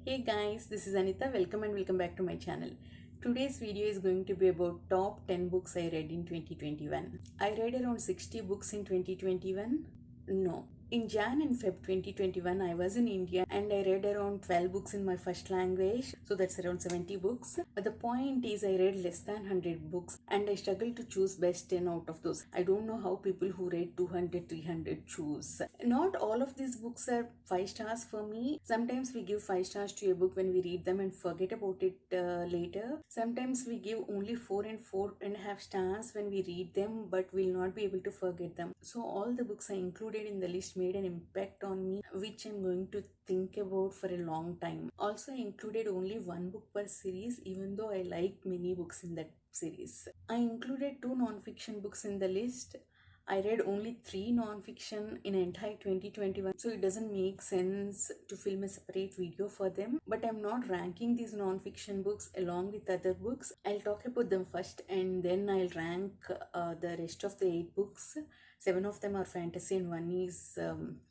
Hey guys, this is Anita. Welcome back to my channel. Today's video is going to be about top 10 books I read in 2021. I read around 60 books in 2021. No. In Jan and Feb 2021, I was in India and I read around 12 books in my first language. So that's around 70 books. But the point is I read less than 100 books and I struggled to choose best 10 out of those. I don't know how people who read 200, 300 choose. Not all of these books are 5 stars for me. Sometimes we give 5 stars to a book when we read them and forget about it later. Sometimes we give only 4 and 4.5 stars when we read them but will not be able to forget them. So all the books I included in the list made an impact on me, which I'm going to think about for a long time. Also, I included only one book per series, even though I liked many books in that series. I included 2 non-fiction books in the list. I read only 3 non-fiction in entire 2021, so it doesn't make sense to film a separate video for them. But I'm not ranking these non-fiction books along with other books. I'll talk about them first and then I'll rank the rest of the 8 books. 7 of them are fantasy and 1 is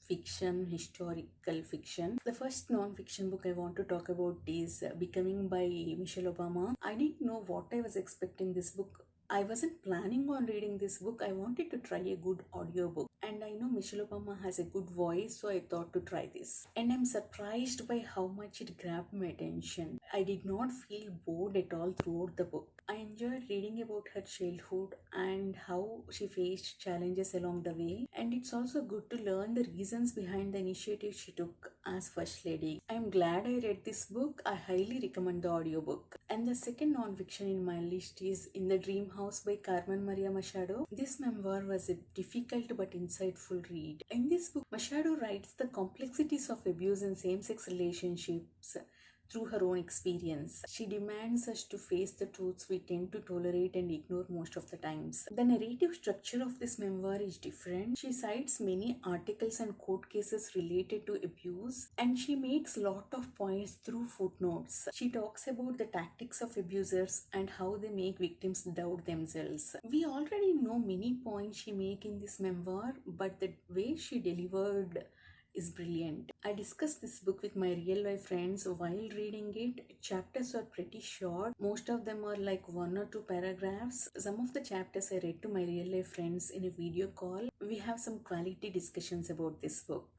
fiction, historical fiction. The first non-fiction book I want to talk about is Becoming by Michelle Obama. I didn't know what I was expecting this book. I wasn't planning on reading this book. I wanted to try a good audiobook. And I know Michelle Obama has a good voice, so I thought to try this. And I'm surprised by how much it grabbed my attention. I did not feel bored at all throughout the book. I enjoyed reading about her childhood and how she faced challenges along the way. And it's also good to learn the reasons behind the initiative she took as First Lady. I'm glad I read this book. I highly recommend the audiobook. And the second non-fiction in my list is In the Dream House by Carmen Maria Machado. This memoir was a difficult but insightful read. In this book, Machado writes the complexities of abuse in same-sex relationships through her own experience. She demands us to face the truths we tend to tolerate and ignore most of the times. The narrative structure of this memoir is different. She cites many articles and court cases related to abuse, and she makes lot of points through footnotes. She talks about the tactics of abusers and how they make victims doubt themselves. We already know many points she makes in this memoir, but the way she delivered is brilliant. I discussed this book with my real life friends while reading it. Chapters are pretty short. Most of them are like 1 or 2 paragraphs. Some of the chapters I read to my real life friends in a video call. We have some quality discussions about this book.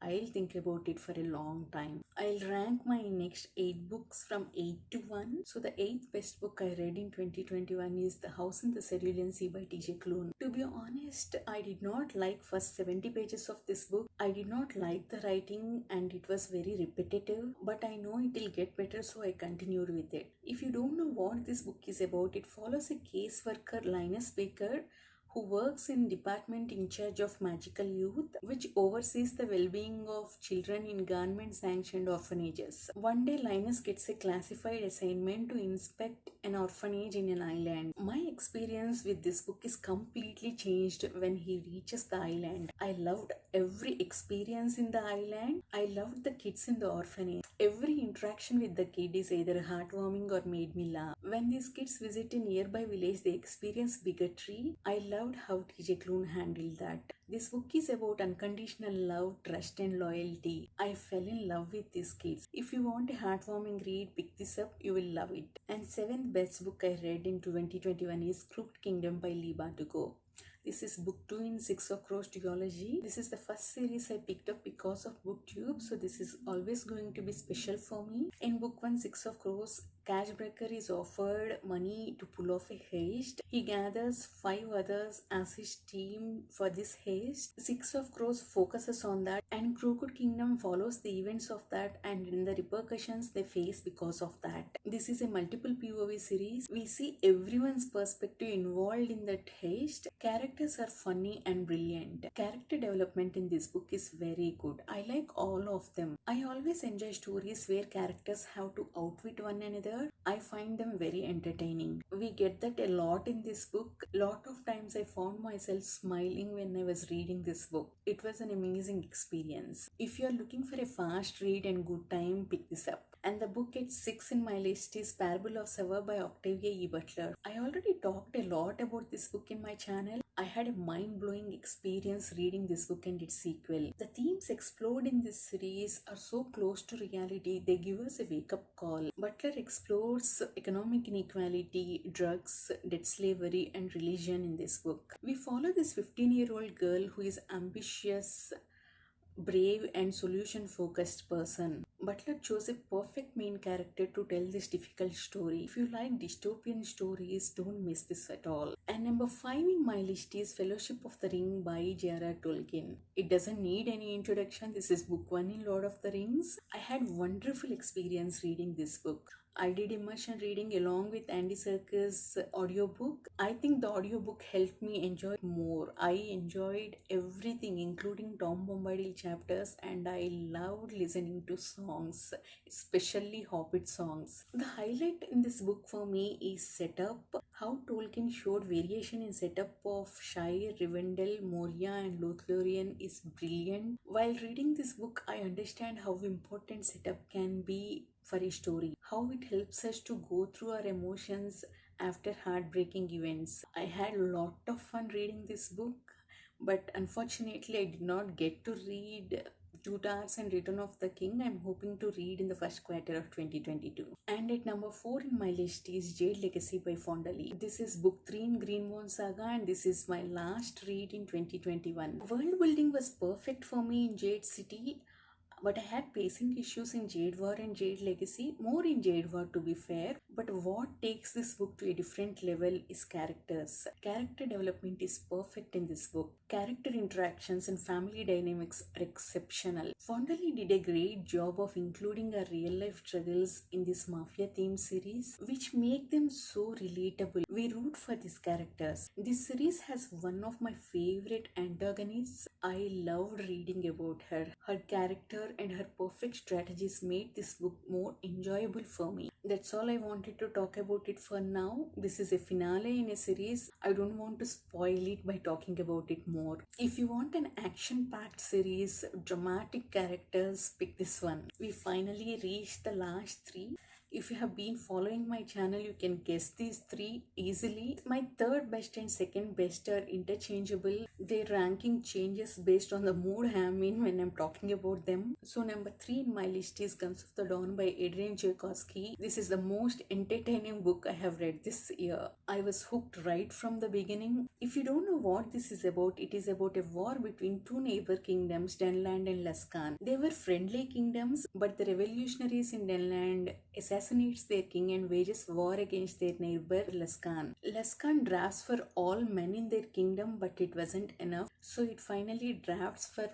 I'll think about it for a long time. I'll rank my next 8 books from 8 to 1. So the 8th best book I read in 2021 is The House in the Cerulean Sea by T.J. Klune. To be honest, I did not like first 70 pages of this book. I did not like the writing and it was very repetitive, but I know it will get better, so I continued with it. If you don't know what this book is about, it follows a case worker, Linus Baker, who works in department in charge of magical youth, which oversees the well-being of children in government-sanctioned orphanages. One day, Linus gets a classified assignment to inspect an orphanage in an island. My experience with this book is completely changed when he reaches the island. I loved every experience in the island. I loved the kids in the orphanage. Every interaction with the kid is either heartwarming or made me laugh. When these kids visit a nearby village, they experience bigotry. I loved how T.J. Klune handled that. This book is about unconditional love, trust and loyalty. I fell in love with these kids. If you want a heartwarming read, pick this up, you will love it. And 7th best book I read in 2021 is Crooked Kingdom by Leigh Bardugo. This is book 2 in Six of Crows duology. This is the first series I picked up because of BookTube, so this is always going to be special for me. In book 1, Six of Crows, Cashbreaker is offered money to pull off a heist. He gathers 5 others as his team for this heist. Six of Crows focuses on that, and Crooked Kingdom follows the events of that and in the repercussions they face because of that. This is a multiple POV series. We see everyone's perspective involved in that heist. Characters are funny and brilliant. Character development in this book is very good. I like all of them. I always enjoy stories where characters have to outwit one another. I find them very entertaining. We get that a lot in this book. Lot of times I found myself smiling when I was reading this book. It was an amazing experience. If you are looking for a fast read and good time, pick this up. And the book at 6 in my list is Parable of Savor by Octavia E. Butler. I already talked a lot about this book in my channel. I had a mind blowing experience reading this book and its sequel. The themes explored in this series are so close to reality, they give us a wake up call. Butler explores economic inequality, drugs, debt slavery, and religion in this book. We follow this 15-year-old girl who is ambitious, brave, and solution focused person. Butler chose a perfect main character to tell this difficult story. If you like dystopian stories, don't miss this at all. And number 5 in my list is Fellowship of the Ring by J.R.R. Tolkien. It doesn't need any introduction. This is book 1 in Lord of the Rings. I had wonderful experience reading this book. I did immersion reading along with Andy Serkis' audiobook. I think the audiobook helped me enjoy it more. I enjoyed everything, including Tom Bombadil chapters, and I loved listening to songs, especially Hobbit songs. The highlight in this book for me is setup. How Tolkien showed variation in setup of Shire, Rivendell, Moria, and Lothlorien is brilliant. While reading this book, I understand how important setup can be for a story, how it helps us to go through our emotions after heartbreaking events. I had a lot of fun reading this book, but unfortunately, I did not get to read Two Towers and Return of the King. I'm hoping to read in the first quarter of 2022. And at number 4 in my list is Jade Legacy by Fonda Lee. This is book 3 in Greenmount Saga, and this is my last read in 2021. World building was perfect for me in Jade City, but I had pacing issues in Jade War and Jade Legacy, more in Jade War to be fair. But what takes this book to a different level is characters. Character development is perfect in this book. Character interactions and family dynamics are exceptional. Fonda Lee did a great job of including our real life struggles in this mafia themed series, which make them so relatable. We root for these characters. This series has one of my favorite antagonists. I loved reading about her. Her character and her perfect strategies made this book more enjoyable for me. That's all I wanted to talk about it for now. This is a finale in a series. I don't want to spoil it by talking about it more. If you want an action-packed series, dramatic characters, pick this one. We finally reached the last 3. If you have been following my channel, you can guess these 3 easily. My third best and second best are interchangeable. Their ranking changes based on the mood I am in when I'm talking about them. So number 3 in my list is Guns of the Dawn by Adrian Tchaikovsky. This is the most entertaining book I have read this year. I was hooked right from the beginning. If you don't know what this is about, it is about a war between 2 neighbor kingdoms, Denland and Luskan. They were friendly kingdoms, but the revolutionaries in Denland assassinates their king and wages war against their neighbor Luskan. Luskan drafts for all men in their kingdom, but it wasn't enough, so it finally drafts for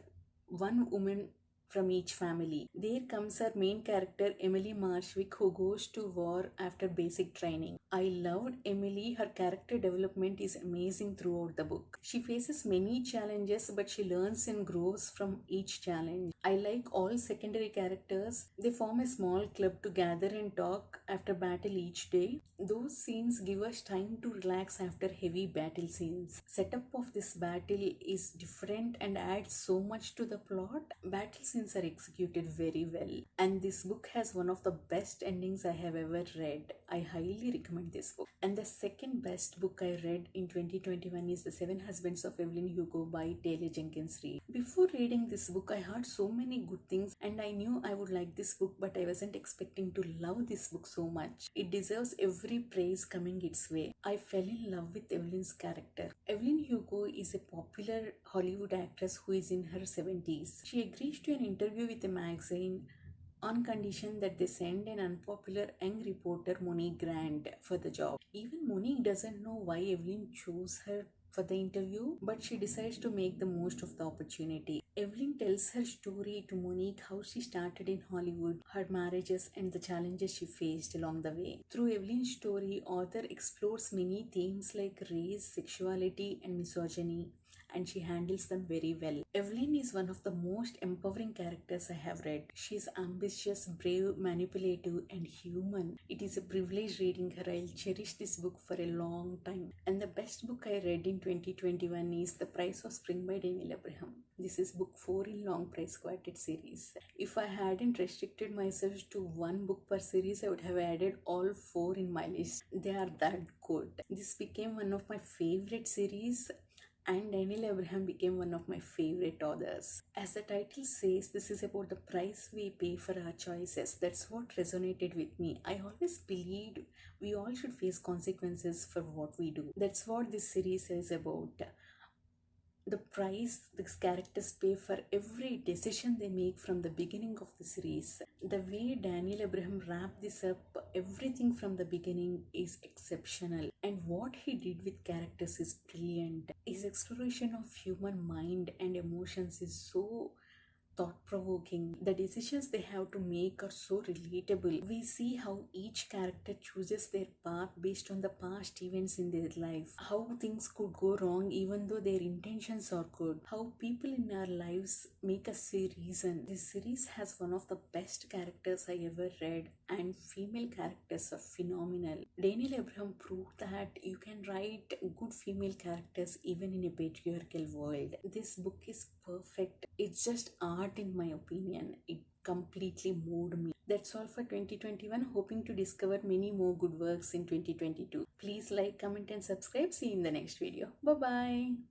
one woman from each family. There comes our main character Emily Marshwick, who goes to war after basic training. I loved Emily. Her character development is amazing throughout the book. She faces many challenges, but she learns and grows from each challenge. I like all secondary characters. They form a small club to gather and talk after battle each day. Those scenes give us time to relax after heavy battle scenes. Setup of this battle is different and adds so much to the plot. Battle scenes are executed very well, and this book has one of the best endings I have ever read. I highly recommend this book. And the second best book I read in 2021 is The Seven Husbands of Evelyn Hugo by Taylor Jenkins Reid. Before reading this book, I heard so many good things and I knew I would like this book, but I wasn't expecting to love this book so much. It deserves every praise coming its way. I fell in love with Evelyn's character. Evelyn Hugo is a popular Hollywood actress who is in her 70s. She agrees to an interview with a magazine on condition that they send an unpopular young reporter, Monique Grant, for the job. Even Monique doesn't know why Evelyn chose her for the interview, but she decides to make the most of the opportunity. Evelyn tells her story to Monique, how she started in Hollywood, her marriages, and the challenges she faced along the way. Through Evelyn's story, author explores many themes like race, sexuality, and misogyny, and she handles them very well. Evelyn is one of the most empowering characters I have read. She is ambitious, brave, manipulative, and human. It is a privilege reading her. I'll cherish this book for a long time. And the best book I read in 2021 is The Price of Spring by Daniel Abraham. This is book 4 in Long Price Quartet series. If I hadn't restricted myself to one book per series, I would have added all 4 in my list. They are that good. This became one of my favorite series. and Daniel Abraham became one of my favorite authors. As the title says, this is about the price we pay for our choices. That's what resonated with me. I always believed we all should face consequences for what we do. That's what this series is about. The price these characters pay for every decision they make from the beginning of the series. The way Daniel Abraham wrapped this up, everything from the beginning, is exceptional. And what he did with characters is brilliant. His exploration of human mind and emotions is so thought provoking. The decisions they have to make are so relatable. We see how each character chooses their path based on the past events in their life, how things could go wrong even though their intentions are good, how people in our lives make us see reason. This series has one of the best characters I ever read, and female characters are phenomenal. Daniel Abraham proved that you can write good female characters even in a patriarchal world. This book is perfect. It's just art in my opinion. It completely moved me. That's all for 2021. Hoping to discover many more good works in 2022. Please like, comment and subscribe. See you in the next video. Bye bye.